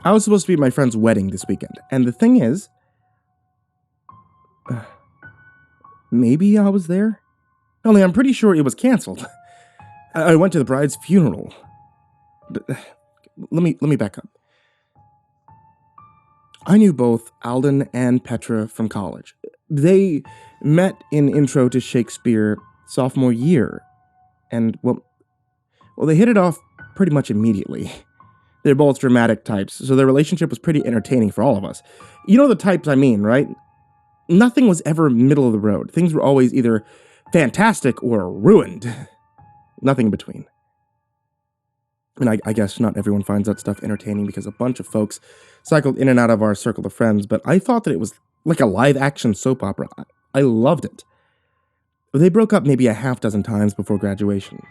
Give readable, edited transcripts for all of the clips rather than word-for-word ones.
I was supposed to be at my friend's wedding this weekend, and the thing is, maybe I was there? Only I'm pretty sure it was canceled. I went to the bride's funeral. But, let me back up. I knew both Alden and Petra from college. They met in Intro to Shakespeare sophomore year, and, well, they hit it off pretty much immediately. They're both dramatic types, so their relationship was pretty entertaining for all of us. You know the types I mean, right? Nothing was ever middle of the road. Things were always either fantastic or ruined. Nothing in between. And I guess not everyone finds that stuff entertaining because a bunch of folks cycled in and out of our circle of friends, but I thought that it was like a live-action soap opera. I loved it. They broke up maybe a half-dozen times before graduation.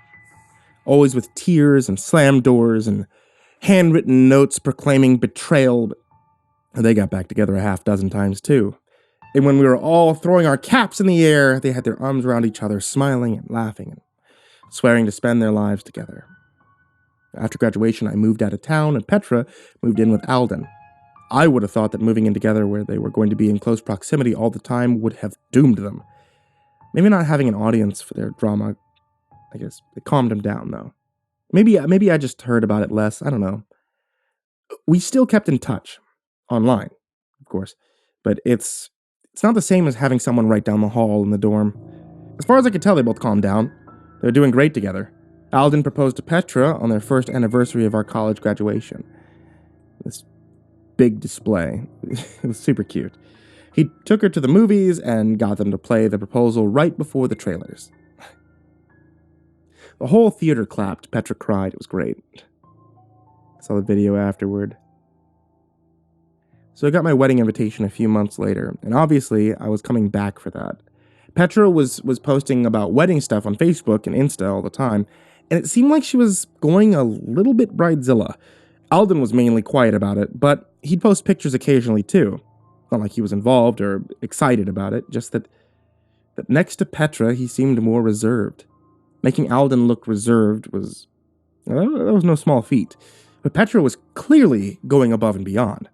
Always with tears and slammed doors and handwritten notes proclaiming betrayal, but they got back together a half-dozen times too. And when we were all throwing our caps in the air, they had their arms around each other, smiling and laughing and swearing to spend their lives together. After graduation, I moved out of town, and Petra moved in with Alden. I would have thought that moving in together where they were going to be in close proximity all the time would have doomed them. Maybe not having an audience for their drama, I guess, it calmed them down, though. Maybe I just heard about it less, I don't know. We still kept in touch, online, of course, but it's not the same as having someone right down the hall in the dorm. As far as I could tell, they both calmed down. They were doing great together. Alden proposed to Petra on their first anniversary of our college graduation. This big display. It was super cute. He took her to the movies and got them to play the proposal right before the trailers. The whole theater clapped. Petra cried. It was great. I saw the video afterward. So I got my wedding invitation a few months later, and obviously I was coming back for that. Petra was posting about wedding stuff on Facebook and Insta all the time, and it seemed like she was going a little bit bridezilla. Alden was mainly quiet about it, but he'd post pictures occasionally too. Not like he was involved or excited about it, just that next to Petra, he seemed more reserved. Making Alden look reserved was no small feat, but Petra was clearly going above and beyond.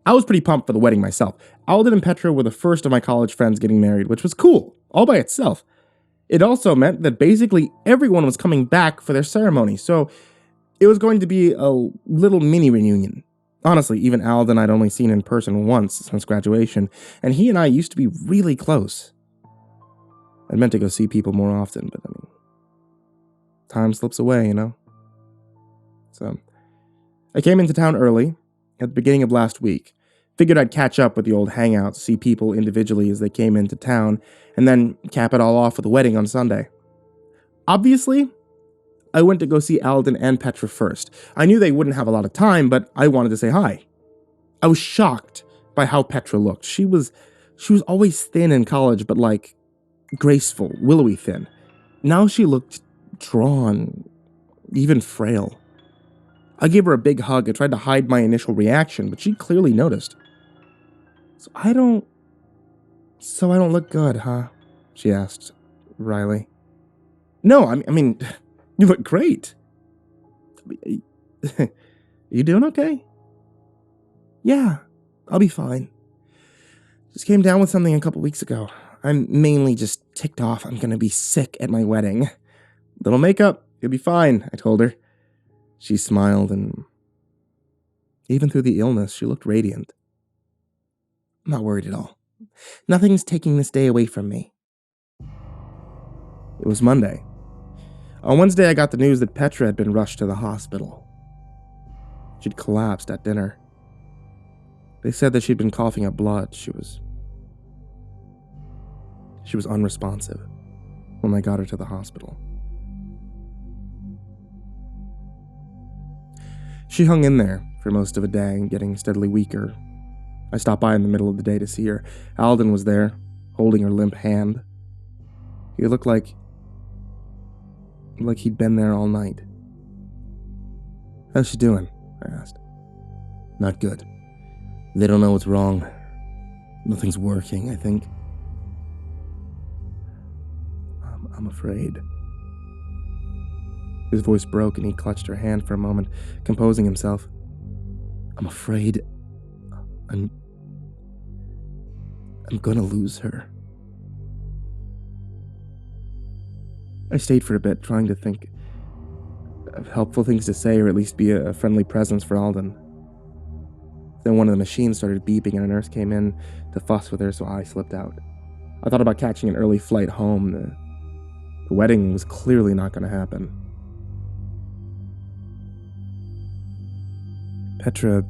I was pretty pumped for the wedding myself. Alden and Petra were the first of my college friends getting married, which was cool, all by itself. It also meant that basically everyone was coming back for their ceremony, so it was going to be a little mini reunion. Honestly, even Alden I'd only seen in person once since graduation, and he and I used to be really close. I'd meant to go see people more often, but time slips away, you know? So, I came into town early, at the beginning of last week. Figured I'd catch up with the old hangouts, see people individually as they came into town, and then cap it all off with a wedding on Sunday. Obviously, I went to go see Alden and Petra first. I knew they wouldn't have a lot of time, but I wanted to say hi. I was shocked by how Petra looked. She was always thin in college, but like graceful, willowy thin. Now she looked drawn, even frail. I gave her a big hug and tried to hide my initial reaction, but she clearly noticed. So I don't look good, huh? She asked, wryly. No, I mean, you look great. You doing okay? Yeah, I'll be fine. Just came down with something a couple weeks ago. I'm mainly just ticked off I'm gonna be sick at my wedding. Little makeup, you'll be fine, I told her. She smiled, and even through the illness, she looked radiant. I'm not worried at all. Nothing's taking this day away from me. It was Monday. On Wednesday, I got the news that Petra had been rushed to the hospital. She'd collapsed at dinner. They said that she'd been coughing up blood. She was unresponsive when they got her to the hospital. She hung in there for most of a day, getting steadily weaker. I stopped by in the middle of the day to see her. Alden was there, holding her limp hand. He looked like he'd been there all night. How's she doing? I asked. Not good. They don't know what's wrong. Nothing's working, I think. I'm afraid. His voice broke and he clutched her hand for a moment, composing himself. I'm afraid I'm gonna lose her. I stayed for a bit, trying to think of helpful things to say, or at least be a friendly presence for Alden. Then one of the machines started beeping and a nurse came in to fuss with her, so I slipped out. I thought about catching an early flight home. The wedding was clearly not going to happen. Petra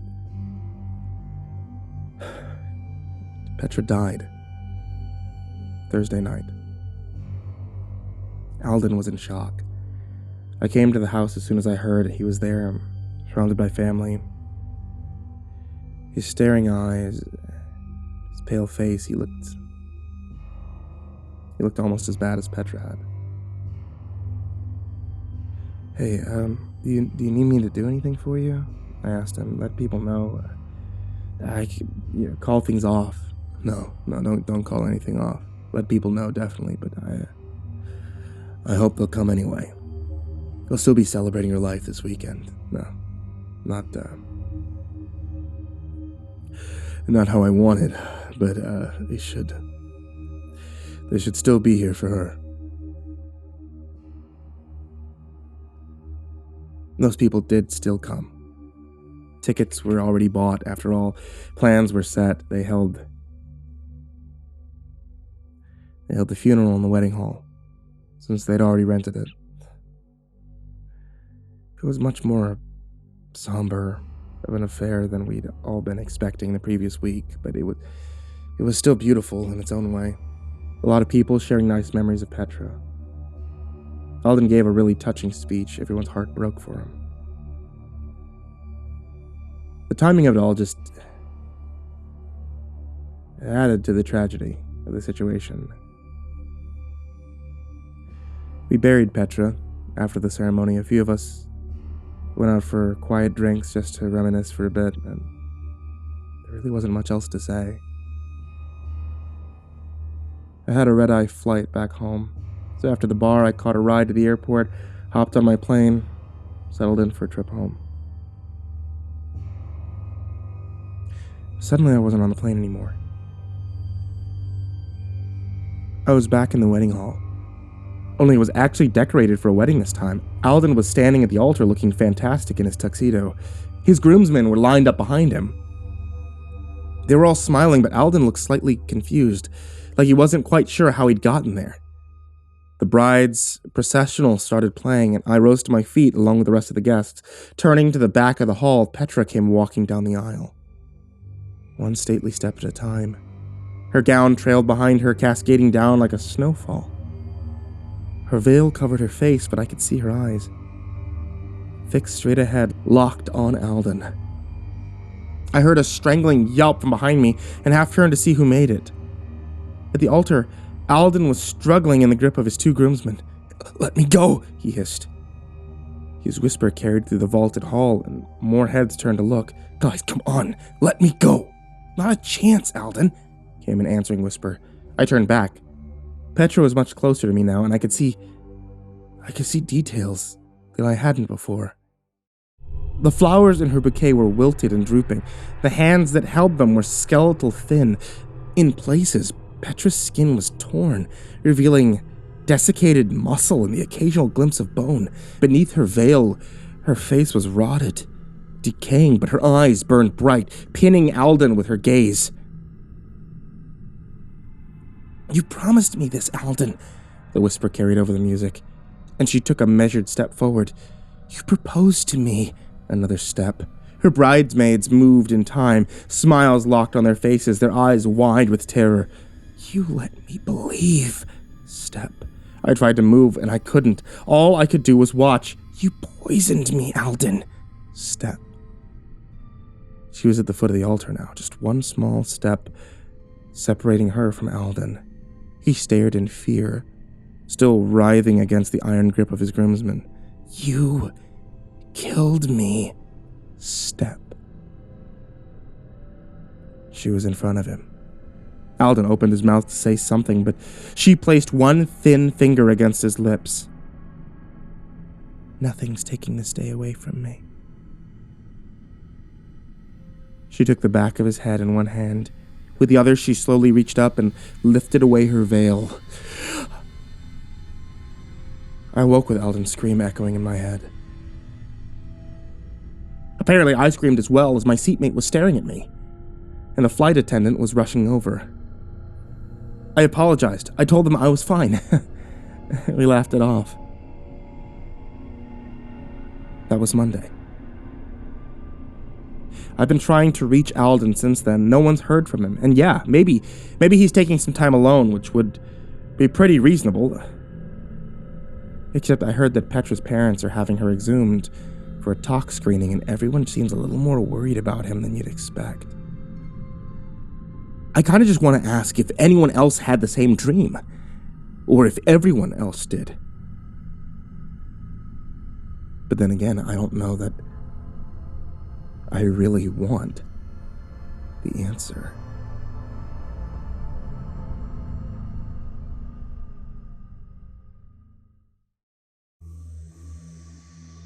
died Thursday night. Alden was in shock. I came to the house as soon as I heard he was there, surrounded by family. His staring eyes, his pale face, he looked almost as bad as Petra had. Hey, do you need me to do anything for you? I asked him. Let people know. I could, call things off. No, don't call anything off. Let people know, definitely, but I hope they'll come anyway. They'll still be celebrating your life this weekend. No, not how I wanted, but they should still be here for her. Those people did still come. Tickets were already bought, after all. Plans were set. They held the funeral in the wedding hall, since they'd already rented it. It was much more somber of an affair than we'd all been expecting the previous week, but it was still beautiful in its own way. A lot of people sharing nice memories of Petra. Alden gave a really touching speech. Everyone's heart broke for him. The timing of it all just added to the tragedy of the situation. We buried Petra after the ceremony. A few of us went out for quiet drinks just to reminisce for a bit, and there really wasn't much else to say. I had a red-eye flight back home, so after the bar I caught a ride to the airport, hopped on my plane, settled in for a trip home. Suddenly I wasn't on the plane anymore. I was back in the wedding hall. Only it was actually decorated for a wedding this time. Alden was standing at the altar looking fantastic in his tuxedo. His groomsmen were lined up behind him. They were all smiling, but Alden looked slightly confused, like he wasn't quite sure how he'd gotten there. The bride's processional started playing, and I rose to my feet along with the rest of the guests. Turning to the back of the hall, Petra came walking down the aisle. One stately step at a time. Her gown trailed behind her, cascading down like a snowfall. Her veil covered her face, but I could see her eyes. Fixed straight ahead, locked on Alden. I heard a strangling yelp from behind me and half turned to see who made it. At the altar, Alden was struggling in the grip of his two groomsmen. "Let me go," he hissed. His whisper carried through the vaulted hall, and more heads turned to look. "Guys, come on, let me go." "Not a chance, Alden," came an answering whisper. I turned back. Petra was much closer to me now, and I could see details that I hadn't before. The flowers in her bouquet were wilted and drooping. The hands that held them were skeletal thin. In places, Petra's skin was torn, revealing desiccated muscle and the occasional glimpse of bone. Beneath her veil, her face was rotted, decaying, but her eyes burned bright, pinning Alden with her gaze. "You promised me this, Alden," the whisper carried over the music, and she took a measured step forward. "You proposed to me." Another step. Her bridesmaids moved in time, smiles locked on their faces, their eyes wide with terror. "You let me believe." Step. I tried to move, and I couldn't. All I could do was watch. "You poisoned me, Alden." Step. She was at the foot of the altar now, just one small step separating her from Alden. He stared in fear, still writhing against the iron grip of his groomsmen. "You killed me." Step. She was in front of him. Alden opened his mouth to say something, but she placed one thin finger against his lips. "Nothing's taking this day away from me." She took the back of his head in one hand. With the other, she slowly reached up and lifted away her veil. I woke with Alden's scream echoing in my head. Apparently, I screamed as well as my seatmate was staring at me, and the flight attendant was rushing over. I apologized. I told them I was fine. We laughed it off. That was Monday. I've been trying to reach Alden since then. No one's heard from him. And yeah, maybe he's taking some time alone, which would be pretty reasonable. Except I heard that Petra's parents are having her exhumed for a tox screening, and everyone seems a little more worried about him than you'd expect. I kind of just want to ask if anyone else had the same dream, or if everyone else did. But then again, I don't know that I really want the answer.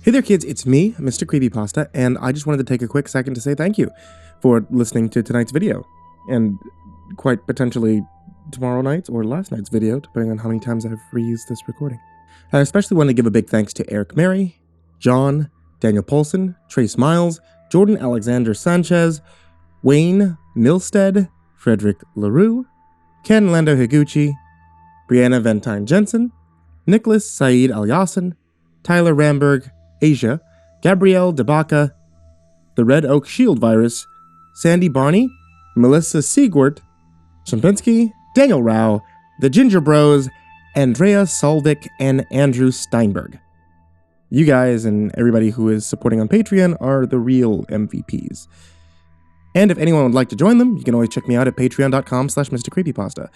Hey there kids, it's me, MrCreepyPasta, and I just wanted to take a quick second to say thank you for listening to tonight's video, and quite potentially tomorrow night's or last night's video, depending on how many times I've reused this recording. I especially want to give a big thanks to Erik Mary, John, Daniel Poulsen, Trace Miles, Jordan Alexander Sanchez, Wayne Milstead, Frederick LaRue, Ken LAndo Higuchi, Brianna Van Tine-Janzen, Nicholas Saeid Alyain, Tyler Ramberg, Asia, Gabrielle baca, TheRedOakShieldVirus, Sandy Barney, Melissa Siegwart, Chompski, Daniel Rowe, TheGingerBroz, Andreas, Solvik, and Andrew Steinberg. You guys and everybody who is supporting on Patreon are the real MVPs. And if anyone would like to join them, you can always check me out at patreon.com/MrCreepyPasta.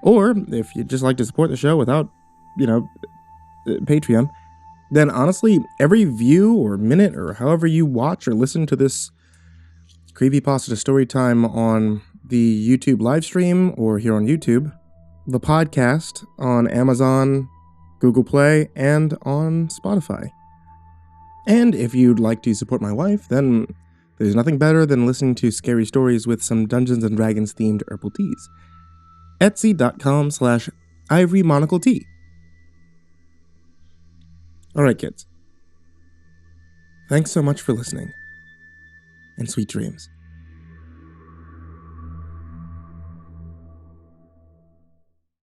Or if you'd just like to support the show without, Patreon, then honestly, every view or minute or however you watch or listen to this Creepypasta Storytime on the YouTube livestream or here on YouTube, the podcast on Amazon, Google Play, and on Spotify. And if you'd like to support my wife, then there's nothing better than listening to scary stories with some Dungeons & Dragons themed herbal teas. Etsy.com/IvoryMonocleTea. Alright kids, thanks so much for listening, and sweet dreams.